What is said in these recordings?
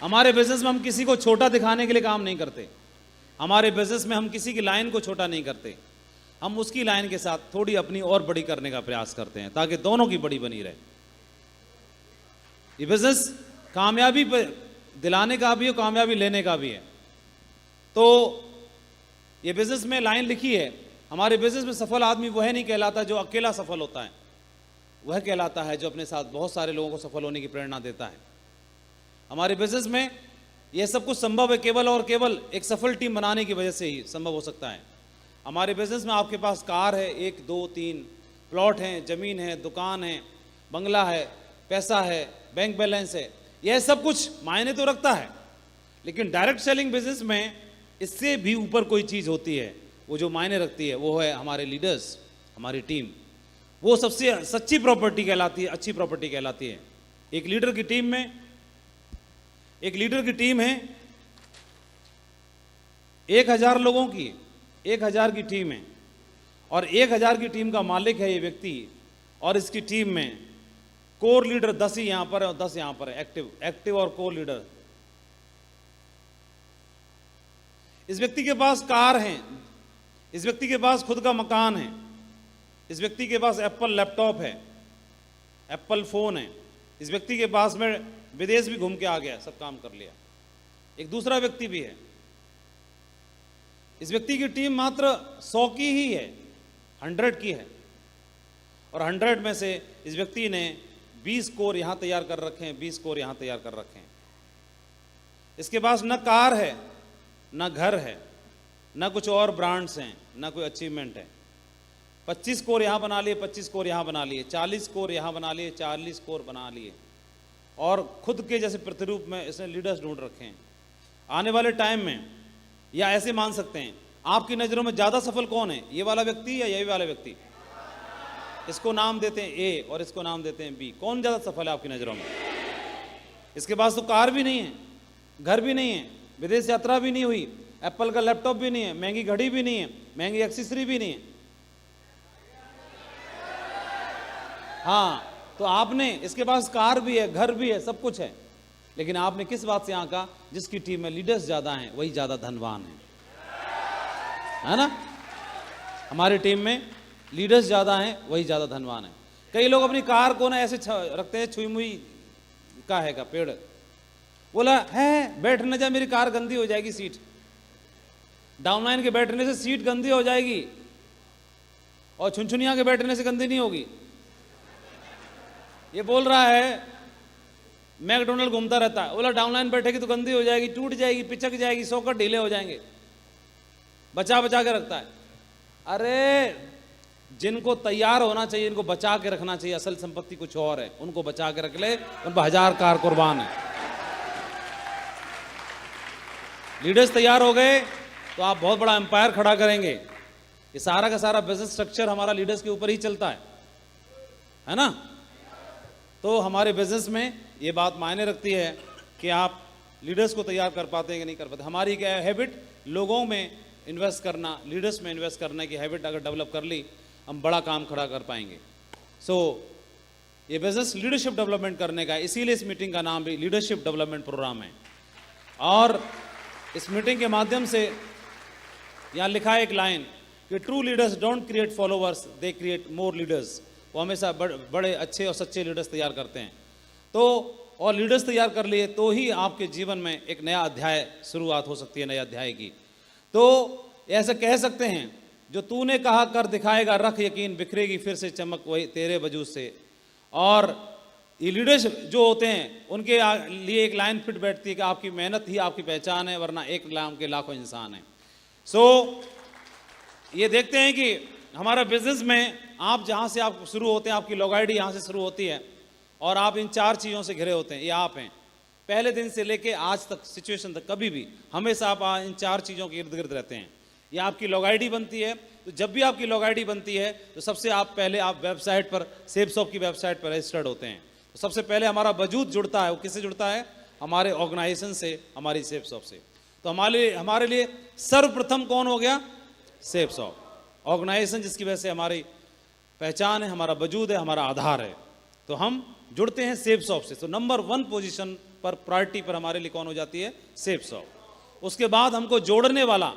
हमारे बिजनेस में हम किसी को छोटा दिखाने के लिए काम नहीं करते। हमारे बिजनेस में हम किसी की लाइन को छोटा नहीं करते, हम उसकी लाइन के साथ थोड़ी अपनी और बड़ी करने का प्रयास करते हैं ताकि दोनों की बड़ी बनी रहे। ये बिजनेस कामयाबी दिलाने का भी है, कामयाबी लेने का भी है। तो ये बिजनेस में लाइन लिखी है, हमारे बिजनेस में सफल आदमी वह नहीं कहलाता जो अकेला सफल होता है, वह कहलाता है जो अपने साथ बहुत सारे लोगों को सफल होने की प्रेरणा देता है। हमारे बिजनेस में यह सब कुछ संभव है केवल और केवल एक सफल टीम बनाने की वजह से ही संभव हो सकता है। हमारे बिजनेस में आपके पास कार है, 1 2 3 प्लॉट हैं, ज़मीन है, दुकान है, बंगला है, पैसा है, बैंक बैलेंस है, यह सब कुछ मायने तो रखता है, लेकिन डायरेक्ट सेलिंग बिजनेस में इससे भी ऊपर कोई चीज़ होती है, वो जो मायने रखती है वो है हमारे लीडर्स, हमारी टीम। वो सबसे सच्ची प्रॉपर्टी कहलाती है, अच्छी प्रॉपर्टी कहलाती है। एक लीडर की टीम में, एक लीडर की टीम है 1000 लोगों की, 1000 की टीम है और 1000 की टीम का मालिक है ये व्यक्ति, और इसकी टीम में कोर लीडर 10 ही यहां पर है और 10 यहां पर है, एक्टिव और कोर लीडर। इस व्यक्ति के पास कार है, इस व्यक्ति के पास खुद का मकान है, इस व्यक्ति के पास एप्पल लैपटॉप है, एप्पल फोन है, इस व्यक्ति के पास में विदेश भी घूम के आ गया, सब काम कर लिया। एक दूसरा व्यक्ति भी है, इस व्यक्ति की टीम मात्र 100 की ही है, 100 की है, और 100 में से इस व्यक्ति ने 20 कोर यहां तैयार कर रखे हैं, 20 कोर यहां तैयार कर रखे हैं। इसके पास न कार है, न घर है, न कुछ और ब्रांड्स हैं, न कोई अचीवमेंट है। 25 कोर यहां बना लिए, 25 कोर यहां बना लिए, 40 कोर यहां बना लिए, 40 कोर बना लिए, और खुद के जैसे प्रतिरूप में इसने लीडर्स ढूंढ रखे हैं। आने वाले टाइम में, या ऐसे मान सकते हैं, आपकी नज़रों में ज़्यादा सफल कौन है, ये वाला व्यक्ति या ये वाला व्यक्ति? इसको नाम देते हैं ए और इसको नाम देते हैं बी। कौन ज़्यादा सफल है आपकी नज़रों में? इसके पास तो कार भी नहीं है, घर भी नहीं है, विदेश यात्रा भी नहीं हुई, एप्पल का लैपटॉप भी नहीं है, महंगी घड़ी भी नहीं है, महंगी एक्सेसरी भी नहीं है। हाँ, तो आपने, इसके पास कार भी है, घर भी है, सब कुछ है, लेकिन आपने किस बात से आंका? जिसकी टीम में लीडर्स ज्यादा हैं वही ज्यादा धनवान है ना? हमारी टीम में लीडर्स ज्यादा हैं वही ज्यादा धनवान है। कई लोग अपनी कार को ना ऐसे रखते हैं, छुई मुई का है का पेड़, बोला है बैठ न जा, मेरी कार गंदी हो जाएगी, सीट डाउनलाइन के बैठने से सीट गंदी हो जाएगी और छुनछुनिया के बैठने से गंदी नहीं होगी। ये बोल रहा है, मैकडोनल्ड घूमता रहता है, बोला डाउनलाइन बैठेगी तो गंदी हो जाएगी, टूट जाएगी, पिचक जाएगी, सॉकेट ढीले हो जाएंगे, बचा बचा के रखता है। अरे जिनको तैयार होना चाहिए इनको बचा के रखना चाहिए, असल संपत्ति कुछ और है, उनको बचा के रख ले, उन पर 1000 कार कुर्बान है। लीडर्स तैयार हो गए तो आप बहुत बड़ा एम्पायर खड़ा करेंगे। ये सारा का सारा बिजनेस स्ट्रक्चर हमारा लीडर्स के ऊपर ही चलता है ना? तो हमारे बिजनेस में ये बात मायने रखती है कि आप लीडर्स को तैयार कर पाते हैं कि नहीं कर पाते। हमारी क्या हैबिट, लोगों में इन्वेस्ट करना, लीडर्स में इन्वेस्ट करने की हैबिट अगर डेवलप कर ली, हम बड़ा काम खड़ा कर पाएंगे। ये बिजनेस लीडरशिप डेवलपमेंट करने का है, इसीलिए इस मीटिंग का नाम भी लीडरशिप डेवलपमेंट प्रोग्राम है। और इस मीटिंग के माध्यम से यहाँ लिखा है एक लाइन कि true leaders don't create followers, they create more leaders. वो हमेशा बड़े अच्छे और सच्चे लीडर्स तैयार करते हैं। और लीडर्स तैयार कर लिए तो ही आपके जीवन में एक नया अध्याय शुरुआत हो सकती है, नए अध्याय की। तो ऐसे कह सकते हैं, जो तूने कहा कर दिखाएगा, रख यकीन, बिखरेगी फिर से चमक वही तेरे वजूद से। और ये लीडर्स जो होते हैं उनके लिए एक लाइन फिट बैठती है कि आपकी मेहनत ही आपकी पहचान है, वरना एक नाम के लाखों इंसान हैं। ये देखते हैं कि हमारा बिजनेस में आप जहाँ से आप शुरू होते हैं, आपकी लॉग आईडी यहाँ से शुरू होती है, और आप इन 4 चीज़ों से घिरे होते हैं। ये आप हैं, पहले दिन से लेके आज तक, सिचुएशन तक, कभी भी हमेशा आप इन 4 चीज़ों के इर्द गिर्द रहते हैं। ये आपकी लॉग आईडी बनती है। तो जब भी आपकी लॉग आईडी बनती है तो सबसे पहले आप वेबसाइट पर, सेप्सॉफ्ट की वेबसाइट पर रजिस्टर्ड होते हैं। तो सबसे पहले हमारा वजूद जुड़ता है, वो किससे जुड़ता है? हमारे ऑर्गेनाइजेशन से, हमारी सेप्सॉफ्ट से। तो हमारे लिए सर्वप्रथम कौन हो गया? सेप्सॉफ्ट ऑर्गेनाइजेशन, जिसकी वजह से हमारी पहचान है, हमारा वजूद है, हमारा आधार है। तो हम जुड़ते हैं सेप्सॉफ्ट से। तो नंबर 1 पोजीशन पर प्रायोरिटी पर हमारे लिए कौन हो जाती है? SafeSoft। उसके बाद हमको जोड़ने वाला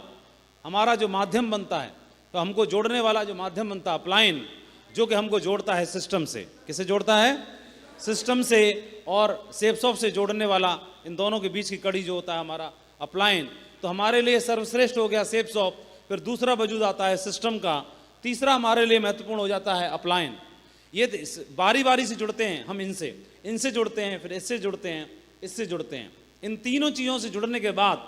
हमारा जो माध्यम बनता है, तो हमको जोड़ने वाला जो माध्यम बनता है अपलाइन, जो कि हमको जोड़ता है सिस्टम से। किसे जोड़ता है? सिस्टम से और SafeSoft से जोड़ने वाला, इन दोनों के बीच की कड़ी जो होता है हमारा अपलाइन। तो हमारे लिए सर्वश्रेष्ठ हो गया SafeSoft, फिर दूसरा वजूद आता है सिस्टम का, तीसरा हमारे लिए महत्वपूर्ण हो जाता है अपलाइन। ये बारी बारी से जुड़ते हैं हम, इनसे जुड़ते हैं, फिर इससे जुड़ते हैं, इससे जुड़ते हैं। इन तीनों चीज़ों से जुड़ने के बाद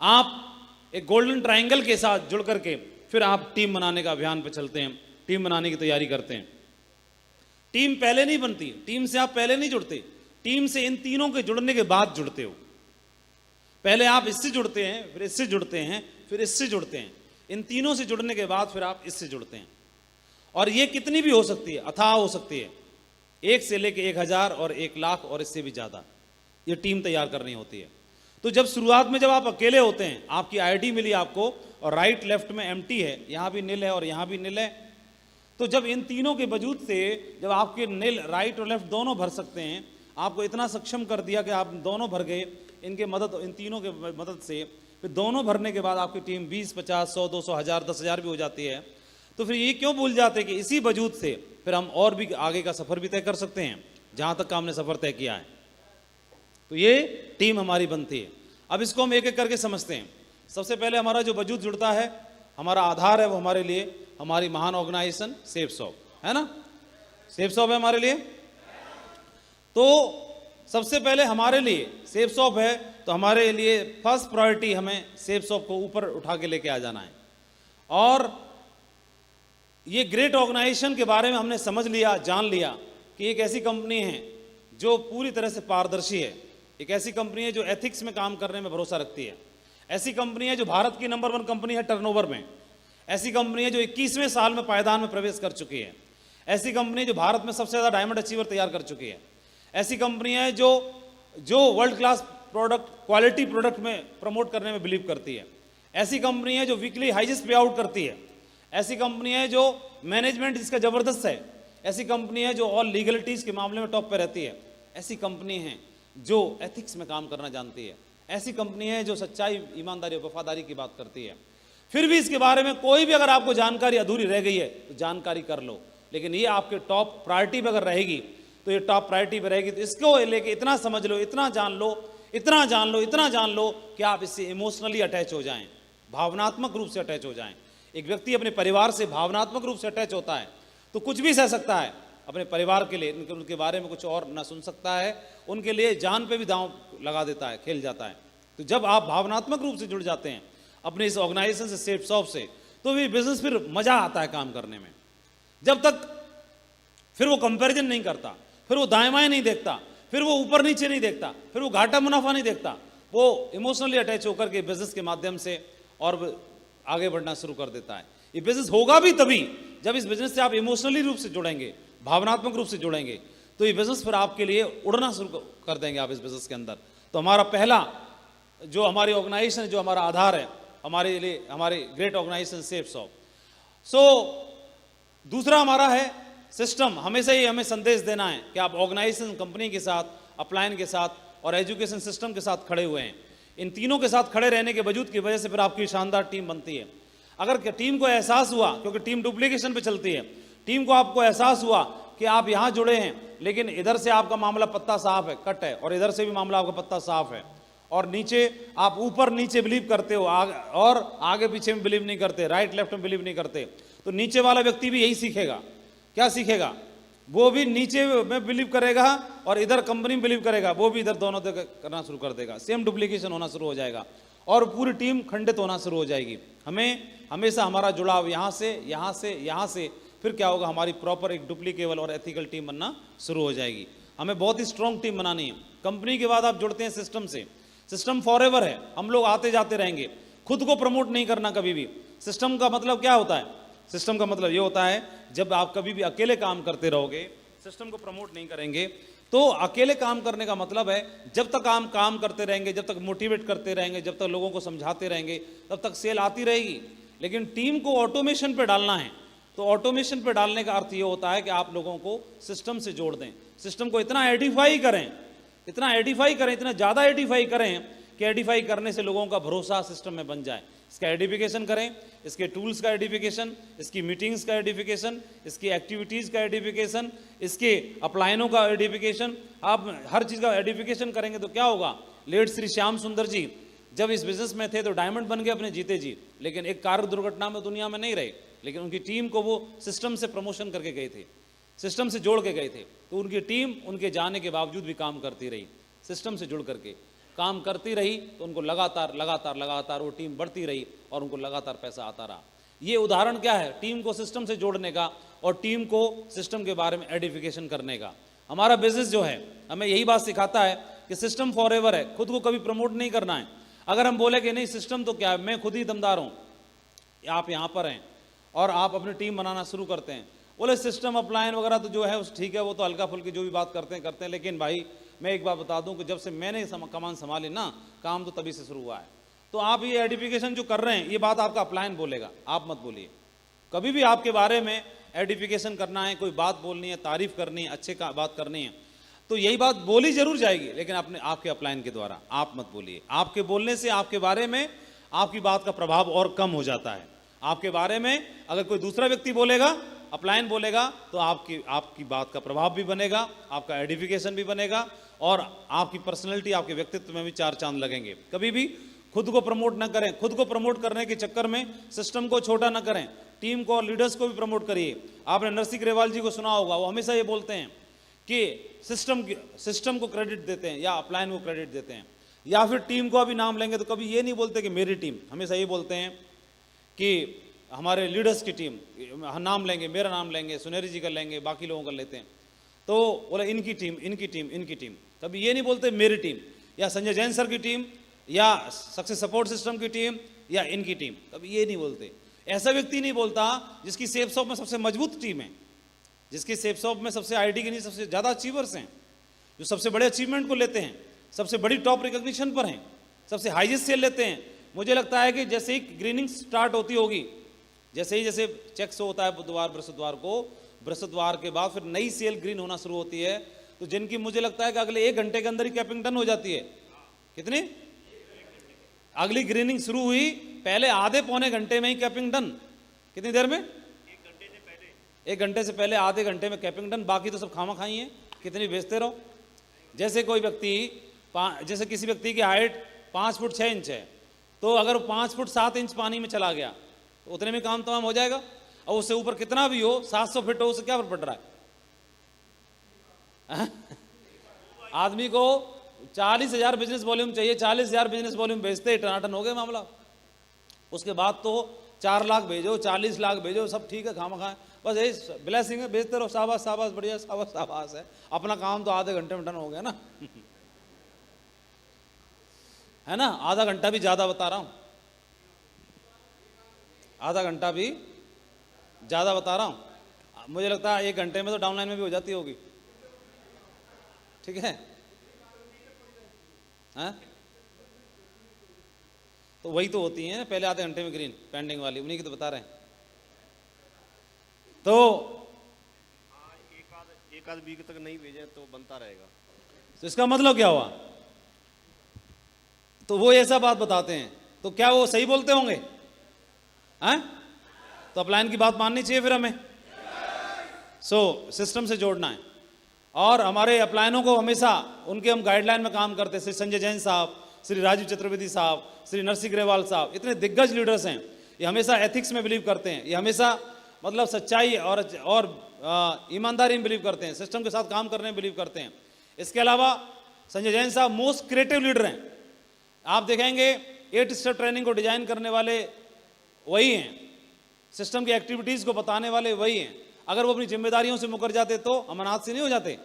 आप एक गोल्डन ट्रायंगल के साथ जुड़ करके फिर आप टीम बनाने का अभियान पर चलते हैं, टीम बनाने की तैयारी करते हैं। टीम पहले नहीं बनती, टीम से आप पहले नहीं जुड़ते, टीम से इन तीनों के जुड़ने के बाद जुड़ते हो। पहले आप इससे जुड़ते हैं, फिर इससे जुड़ते हैं, फिर इससे जुड़ते हैं। इन तीनों से जुड़ने के बाद फिर आप इससे जुड़ते हैं। और ये कितनी भी हो सकती है, अथाह हो सकती है, 1 से लेके 1000 और 1 लाख और इससे भी ज़्यादा ये टीम तैयार करनी होती है। तो जब शुरुआत में जब आप अकेले होते हैं, आपकी आईडी मिली आपको और राइट लेफ्ट में एम्प्टी है, यहाँ भी नील है और यहाँ भी नील है, तो जब इन तीनों के वजूद से जब आपके नील राइट और लेफ्ट दोनों भर सकते हैं, आपको इतना सक्षम कर दिया कि आप दोनों भर गए इनके मदद, इन तीनों के मदद से, फिर दोनों भरने के बाद आपकी टीम 20, 50, 100, 200, 1000, 10,000 भी हो जाती है। तो फिर ये क्यों भूल जाते हैं कि इसी वजूद से फिर हम और भी आगे का सफ़र भी तय कर सकते हैं, जहाँ तक का हमने सफ़र तय किया है। तो ये टीम हमारी बनती है। अब इसको हम एक एक करके समझते हैं। सबसे पहले हमारा जो वजूद जुड़ता है, हमारा आधार है, वो हमारे लिए हमारी महान ऑर्गेनाइजेशन SafeSoft है ना। SafeSoft है हमारे लिए। तो सबसे पहले हमारे लिए SafeSoft है, तो हमारे लिए फर्स्ट प्रायोरिटी हमें SafeSoft को ऊपर उठा के लेके आ जाना है। और ये ग्रेट ऑर्गेनाइजेशन के बारे में हमने समझ लिया, जान लिया कि एक ऐसी कंपनी है जो पूरी तरह से पारदर्शी है, एक ऐसी कंपनी है जो एथिक्स में काम करने में भरोसा रखती है, ऐसी कंपनी है जो भारत की नंबर 1 कंपनी है टर्नओवर में, ऐसी कंपनी है जो 21वें साल में पायदान में प्रवेश कर चुकी है, ऐसी कंपनी है जो भारत में सबसे ज़्यादा डायमंड अचीवर तैयार कर चुकी है, ऐसी कंपनी है जो world class product, quality product में प्रमोट करने में बिलीव करती है, ऐसी कंपनी है जो वीकली हाईएस्ट पे आउट करती है, ऐसी कंपनी है जो मैनेजमेंट जिसका ज़बरदस्त है, ऐसी कंपनी है जो ऑल लीगलिटीज़ के मामले में टॉप पे रहती है, ऐसी कंपनी है जो एथिक्स में काम करना जानती है, ऐसी कंपनी है जो सच्चाई, ईमानदारी और वफादारी की बात करती है। फिर भी इसके बारे में कोई भी अगर आपको जानकारी अधूरी रह गई है तो जानकारी कर लो, लेकिन ये आपके टॉप प्रायोरिटी पे अगर रहेगी तो ये टॉप प्रायोरिटी पे रहेगी। तो इसको लेके इतना समझ लो, इतना जान लो, इतना जान लो, इतना जान लो कि आप इससे इमोशनली अटैच हो जाएं, भावनात्मक रूप से अटैच हो जाएं। एक व्यक्ति अपने परिवार से भावनात्मक रूप से अटैच होता है तो कुछ भी सह सकता है अपने परिवार के लिए, उनके बारे में कुछ और ना सुन सकता है, उनके लिए जान पे भी दांव लगा देता है, खेल जाता है। तो जब आप भावनात्मक रूप से जुड़ जाते हैं अपने इस ऑर्गेनाइजेशन से, SafeSoft से, तो भी बिजनेस फिर मजा आता है काम करने में। जब तक फिर वो कंपैरिजन नहीं करता, फिर वो दाएं बाएं नहीं देखता, फिर वो ऊपर नीचे नहीं देखता, फिर वो घाटा मुनाफा नहीं देखता, वो इमोशनली अटैच होकर के बिजनेस के माध्यम से और आगे बढ़ना शुरू कर देता है। ये बिजनेस होगा भी तभी जब इस बिजनेस से आप इमोशनली रूप से जुड़ेंगे, भावनात्मक रूप से जुड़ेंगे, तो ये बिजनेस फिर आपके लिए उड़ना शुरू कर देंगे आप इस बिजनेस के अंदर। तो हमारा पहला जो हमारी ऑर्गेनाइजेशन, जो हमारा आधार है हमारे लिए, हमारी ग्रेट ऑर्गेनाइजेशन SafeSoft। दूसरा हमारा है सिस्टम। हमेशा ही हमें संदेश देना है कि आप ऑर्गेनाइजेशन, कंपनी के साथ, अपलाइन के साथ और एजुकेशन सिस्टम के साथ खड़े हुए हैं। इन तीनों के साथ खड़े रहने के वजूद की वजह से फिर आपकी शानदार टीम बनती है। अगर टीम को एहसास हुआ, क्योंकि टीम डुप्लीकेशन पे चलती है, टीम को आपको एहसास हुआ कि आप यहाँ जुड़े हैं लेकिन इधर से आपका मामला पत्ता साफ है, कट है, और इधर से भी मामला आपका पत्ता साफ है, और नीचे आप ऊपर नीचे बिलीव करते हो और आगे पीछे में बिलीव नहीं करते, राइट लेफ्ट में बिलीव नहीं करते, तो नीचे वाला व्यक्ति भी यही सीखेगा। क्या सीखेगा? वो भी नीचे में बिलीव करेगा और इधर कंपनी में बिलीव करेगा, वो भी इधर दोनों करना शुरू कर देगा, सेम डुप्लीकेशन होना शुरू हो जाएगा और पूरी टीम खंडित होना शुरू हो जाएगी। हमें हमेशा हमारा जुड़ाव यहाँ से, यहाँ से, यहाँ से, फिर क्या होगा, हमारी प्रॉपर एक डुप्लीकेबल और एथिकल टीम बनना शुरू हो जाएगी। हमें बहुत ही स्ट्रॉन्ग टीम बनानी है। कंपनी के बाद आप जुड़ते हैं सिस्टम से। सिस्टम फॉरएवर है, हम लोग आते जाते रहेंगे। खुद को प्रमोट नहीं करना कभी भी। सिस्टम का मतलब क्या होता है? सिस्टम का मतलब ये होता है जब आप कभी भी अकेले काम करते रहोगे, सिस्टम को प्रमोट नहीं करेंगे, तो अकेले काम करने का मतलब है जब तक आप काम करते रहेंगे, जब तक मोटिवेट करते रहेंगे, जब तक लोगों को समझाते रहेंगे, तब तक सेल आती रहेगी। लेकिन टीम को ऑटोमेशन पे डालना है, तो ऑटोमेशन पे डालने का अर्थ ये होता है कि आप लोगों को सिस्टम से जोड़ दें, सिस्टम को इतना एडिफाई करें इतना एडिफाई करें, इतना ज़्यादा एडिफाई करें कि एडिफाई करने से लोगों का भरोसा सिस्टम में बन जाए। इसका एडिफिकेशन करें, इसके टूल्स का एडिफिकेशन, इसकी मीटिंग्स का एडिफिकेशन, इसकी एक्टिविटीज़ का एडिफिकेशन, इसके अपलायनों का एडिफिकेशन। आप हर चीज़ का एडिफिकेशन करेंगे तो क्या होगा। लेट श्री श्याम सुंदर जी जब इस बिजनेस में थे तो डायमंड बन गए अपने जीते जी, लेकिन एक कार दुर्घटना में दुनिया में नहीं रहे, लेकिन उनकी टीम को वो सिस्टम से प्रमोशन करके गए थे, सिस्टम से जोड़ के गए थे। तो उनकी टीम उनके जाने के बावजूद भी काम करती रही, सिस्टम से जुड़ करके काम करती रही, तो उनको लगातार लगातार लगातार वो टीम बढ़ती रही और उनको लगातार पैसा आता रहा। ये उदाहरण क्या है, टीम को सिस्टम से जोड़ने का और टीम को सिस्टम के बारे में एडिफिकेशन करने का। हमारा बिजनेस जो है हमें यही बात सिखाता है कि सिस्टम फॉर एवर है, खुद को कभी प्रमोट नहीं करना है। अगर हम बोले कि नहीं सिस्टम तो क्या है, मैं खुद ही दमदार हूँ, आप यहाँ पर हैं और आप अपनी टीम बनाना शुरू करते हैं, बोले सिस्टम अपलाइन वगैरह तो जो है उस ठीक है, वो तो हल्का फुल्की जो भी बात करते हैं, लेकिन भाई मैं एक बात बता दूं कि जब से मैंने कमान संभाली ना, काम तो तभी से शुरू हुआ है। तो आप ये एडिफिकेशन जो कर रहे हैं, ये बात आपका अपलाइन बोलेगा, आप मत बोलिए। कभी भी आपके बारे में एडिफिकेशन करना है, कोई बात बोलनी है, तारीफ करनी है, अच्छे का बात करनी है, तो यही बात बोली जरूर जाएगी, लेकिन अपने आपके अपलाइन के द्वारा आप मत बोलिए। आपके बोलने से आपके बारे में आपकी बात का प्रभाव और कम हो जाता है। आपके बारे में अगर कोई दूसरा व्यक्ति बोलेगा, अपलाइन बोलेगा, तो आपकी बात का प्रभाव भी बनेगा, आपका एडिफिकेशन भी बनेगा और आपकी पर्सनैलिटी, आपके व्यक्तित्व में भी चार चांद लगेंगे। कभी भी खुद को प्रमोट ना करें, खुद को प्रमोट करने के चक्कर में सिस्टम को छोटा ना करें, टीम को और लीडर्स को भी प्रमोट करिए। आपने नरसिंह ग्रेवाल जी को सुना होगा, वो हमेशा ये बोलते हैं कि सिस्टम को क्रेडिट देते हैं या अपलाइन को क्रेडिट देते हैं, या फिर टीम को अभी नाम लेंगे तो कभी ये नहीं बोलते कि मेरी टीम, हमेशा ये बोलते हैं कि हमारे लीडर्स की टीम, नाम लेंगे, मेरा नाम लेंगे, सुनेरी जी का लेंगे, बाकी लोगों का लेते हैं, तो बोले इनकी टीम, इनकी टीम, इनकी टीम। कभी ये नहीं बोलते मेरी टीम या संजय जैन सर की टीम या सक्सेस सपोर्ट सिस्टम की टीम या इनकी टीम, कभी ये नहीं बोलते। ऐसा व्यक्ति नहीं बोलता जिसकी सेफ शॉप में सबसे मजबूत टीम है, जिसकी सेफ शॉप में सबसे आईडी के नहीं सबसे ज़्यादा अचीवर्स हैं, जो सबसे बड़े अचीवमेंट को लेते हैं, सबसे बड़ी टॉप रिकॉग्निशन पर हैं, सबसे हाईएस्ट सेल लेते हैं। मुझे लगता है कि जैसे ही ग्रीनिंग स्टार्ट होती होगी, जैसे चेक शो होता है बुधवार बृहस्पतिवार को, बृहस्पतिवार के बाद फिर नई सेल ग्रीन होना शुरू होती है, तो जिनकी मुझे लगता है कि अगले 1 घंटे के अंदर ही कैपिंग डन हो जाती है। कितनी अगली ग्रीनिंग शुरू हुई, पहले आधे पौने घंटे में ही कैपिंग डन। कितनी देर में? 1 घंटे से पहले आधे घंटे में कैपिंग डन, बाकी तो सब खामा खाई है, कितनी बेचते रहो। जैसे कोई व्यक्ति, जैसे किसी व्यक्ति की हाइट 5 फुट 6 इंच है, तो अगर 5 फुट 7 इंच पानी में चला गया तो उतने में काम तमाम हो जाएगा। और उससे ऊपर कितना भी हो, 700 फीट हो, उससे क्या फर्क पड़ रहा है? आदमी को 40,000 बिजनेस वॉल्यूम चाहिए, 40,000 बिजनेस वॉल्यूम भेजते टनाटन हो गए मामला। उसके बाद तो 4 लाख भेजो, 40 लाख भेजो, सब ठीक है, खामा खाए, बस यही ब्लेसिंग है, भेजते रहो, शाबाश शाबाश, बढ़िया, शाबाश शाबाश है। अपना काम तो आधे घंटे में डन हो गया ना, है ना? आधा घंटा भी ज़्यादा बता रहा हूँ, आधा घंटा भी ज़्यादा बता रहा हूँ। मुझे लगता है 1 घंटे में तो डाउनलाइन में भी हो जाती होगी, ठीक है? हाँ, तो वही तो होती हैं पहले आधे घंटे में ग्रीन पेंडिंग वाली, उन्हीं की तो बता रहे हैं। तो एक आध वीक तक नहीं भेजे तो बनता रहेगा, तो इसका मतलब क्या हुआ? तो वो ऐसा बात बताते हैं, तो क्या वो सही बोलते होंगे? हैं? तो अपलाइन की बात माननी चाहिए फिर हमें। सिस्टम से जोड़ना है और हमारे अपलाइनों को हमेशा उनके हम गाइडलाइन में काम करते हैं। श्री संजय जैन साहब, श्री राजीव चतुर्वेदी साहब, श्री नरसिंह ग्रेवाल साहब, इतने दिग्गज लीडर्स हैं, ये हमेशा एथिक्स में बिलीव करते हैं, ये हमेशा मतलब सच्चाई और ईमानदारी में बिलीव करते हैं, सिस्टम के साथ काम करने में बिलीव करते हैं। इसके अलावा संजय जैन साहब मोस्ट क्रिएटिव लीडर हैं। आप देखेंगे 8 स्टेप ट्रेनिंग को डिजाइन करने वाले वही हैं, सिस्टम की एक्टिविटीज़ को बताने वाले वही हैं। अगर वो अपनी जिम्मेदारियों से मुकर जाते तो हम अनाथ से नहीं हो जाते।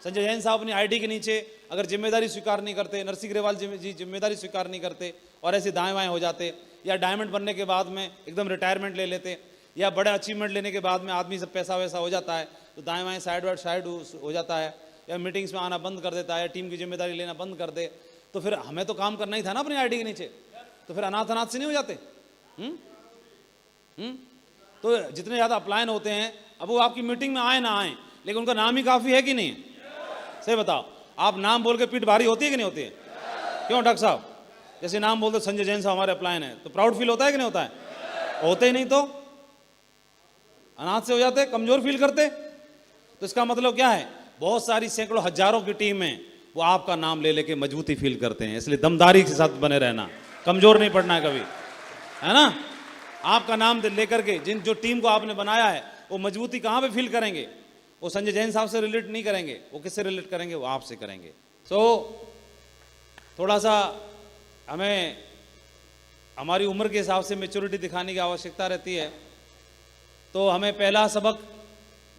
संजय जैन साहब अपनी आईडी के नीचे अगर जिम्मेदारी स्वीकार नहीं करते, नरसिंह ग्रेवाल जी जिम्मेदारी स्वीकार नहीं करते और ऐसे दाएं बाएं हो जाते, या डायमंड बनने के बाद में एकदम रिटायरमेंट ले लेते, या बड़ा अचीवमेंट लेने के बाद में आदमी सब पैसा वैसा हो जाता है तो दाएं बाएं साइड हो जाता है, या मीटिंग्स में आना बंद कर देता है, टीम की जिम्मेदारी लेना बंद कर दे, तो फिर हमें तो काम करना ही था ना अपनी आईडी के नीचे, तो फिर अनाथ से नहीं हो जाते। तो जितने ज़्यादा अपलायन होते हैं, अब वो आपकी मीटिंग में आए ना आए, लेकिन उनका नाम ही काफ़ी है कि नहीं? सही बताओ, आप नाम बोल के पीठ भारी होती है कि नहीं होती है? क्यों डॉक्टर साहब? जैसे नाम बोलते संजय जैन साहब हमारे अपलायन है, तो प्राउड फील होता है कि नहीं होता है? होते ही नहीं तो अनाथ से हो जाते, कमजोर फील करते। तो इसका मतलब क्या है? बहुत सारी सैकड़ों हजारों की टीम है, वो आपका नाम ले लेके मजबूती फील करते हैं। इसलिए दमदारी के साथ बने रहना, कमजोर नहीं पड़ना है कभी, है ना? आपका नाम लेकर के जो टीम को आपने बनाया है, वो मजबूती कहाँ पे फील करेंगे? वो संजय जैन साहब से रिलेट नहीं करेंगे, वो किससे रिलेट करेंगे? वो आपसे करेंगे। सो थोड़ा सा हमें हमारी उम्र के हिसाब से मैच्योरिटी दिखाने की आवश्यकता रहती है। तो हमें पहला सबक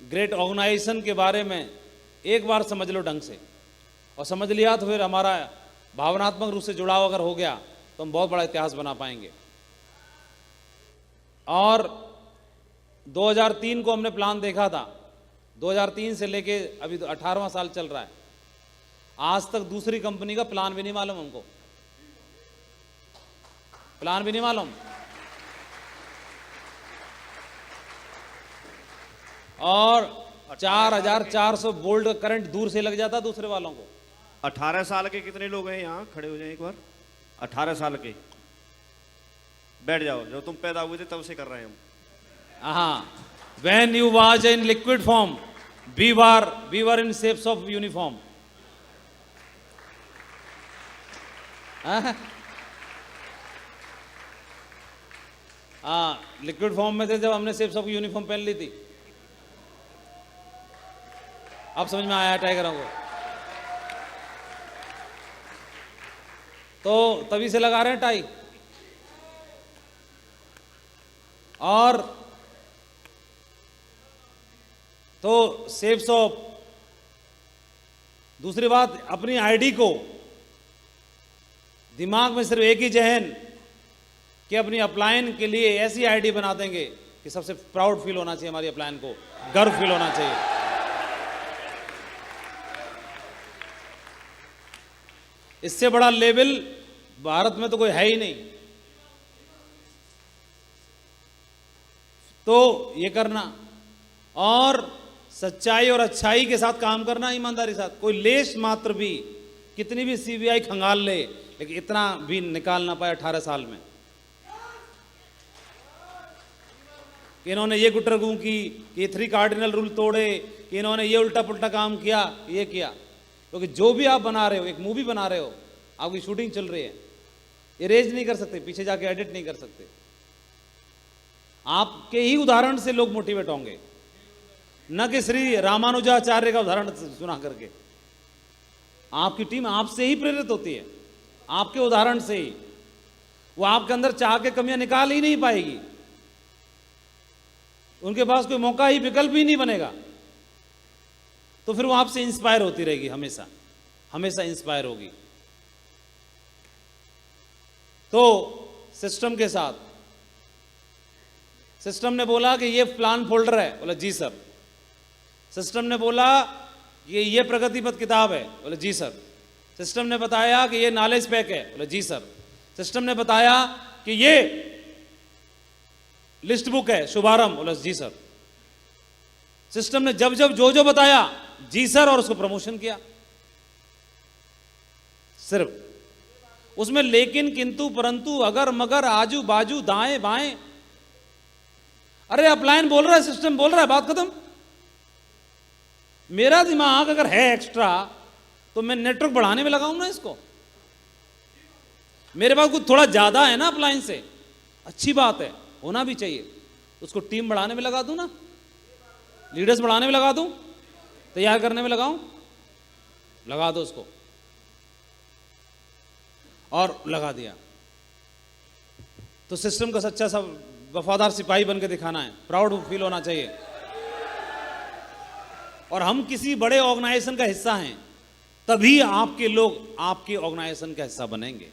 ग्रेट ऑर्गेनाइजेशन के बारे में एक बार समझ लो ढंग से, और समझ लिया तो फिर हमारा भावनात्मक रूप से जुड़ाव अगर हो गया तो हम बहुत बड़ा इतिहास बना पाएंगे। और 2003 को हमने प्लान देखा था, 2003 से लेके अभी 18वां साल चल रहा है, आज तक दूसरी कंपनी का प्लान भी नहीं मालूम हमको, प्लान भी नहीं मालूम। और 4400 वोल्ट करंट दूर से लग जाता दूसरे वालों को। 18 साल के कितने लोग हैं यहाँ? खड़े हो जाए एक बार। 18 साल के बैठ जाओ, जो तुम पैदा हुए थे तब से कर रहे हैं हम। हाँ, when you was in liquid form, we were in shapes of uniform. हाँ, लिक्विड फॉर्म में थे जब हमने शेप्स ऑफ यूनिफॉर्म पहन ली थी। अब समझ में आया टाइगरों को? तो तभी से लगा रहे हैं टाई। और तो शेप्स ऑफ, दूसरी बात, अपनी आईडी को दिमाग में सिर्फ एक ही जहन कि अपनी अपलायन के लिए ऐसी आईडी बना देंगे कि सबसे प्राउड फील होना चाहिए, हमारी अपलायन को गर्व फील होना चाहिए। इससे बड़ा लेवल भारत में तो कोई है ही नहीं। तो ये करना, और सच्चाई और अच्छाई के साथ काम करना, ईमानदारी के साथ। कोई लेश मात्र भी, कितनी भी सीबीआई खंगाल ले, लेकिन इतना भी निकाल ना पाए 18 साल में कि इन्होंने ये गुटरगू की, कि ये 3 कार्डिनल रूल तोड़े, कि इन्होंने ये उल्टा पुल्टा काम किया, ये किया। क्योंकि जो भी आप बना रहे हो, एक मूवी बना रहे हो, आपकी शूटिंग चल रही है, इरेज नहीं कर सकते, पीछे जाके एडिट नहीं कर सकते। आपके ही उदाहरण से लोग मोटिवेट होंगे, न कि श्री रामानुजाचार्य का उदाहरण सुना करके। आपकी टीम आपसे ही प्रेरित होती है, आपके उदाहरण से ही। वो आपके अंदर चाह के कमियां निकाल ही नहीं पाएगी, उनके पास कोई मौका ही, विकल्प ही नहीं बनेगा। तो फिर वो आपसे इंस्पायर होती रहेगी, हमेशा हमेशा इंस्पायर होगी। तो सिस्टम के साथ, सिस्टम ने बोला कि ये प्लान फोल्डर है, बोला जी सर। सिस्टम ने बोला ये प्रगति पथ किताब है, बोले जी सर। सिस्टम ने बताया कि ये नॉलेज पैक है, बोले जी सर। सिस्टम ने बताया कि ये लिस्ट बुक है, शुभारंभ, बोले जी सर। सिस्टम ने जब जब जो बताया, जी सर, और उसको प्रमोशन किया सिर्फ उसमें। लेकिन, किंतु, परंतु, अगर मगर, आजू बाजू, दाएं बाएं, अरे अपलायन बोल रहा है, सिस्टम बोल रहा है, बात खत्म। मेरा दिमाग अगर है एक्स्ट्रा तो मैं नेटवर्क बढ़ाने में लगाऊं ना इसको। मेरे पास कुछ थोड़ा ज्यादा है ना अपलायन से, अच्छी बात है, होना भी चाहिए। उसको टीम बढ़ाने में लगा दूं ना, लीडर्स बढ़ाने में लगा दूं, तैयार करने में लगाऊं, लगा दो उसको। और लगा दिया तो सिस्टम का सच्चा सा वफादार सिपाही बन के दिखाना है, प्राउड फील होना चाहिए। और हम किसी बड़े ऑर्गेनाइजेशन का हिस्सा हैं, तभी आपके लोग आपके ऑर्गेनाइजेशन का हिस्सा बनेंगे।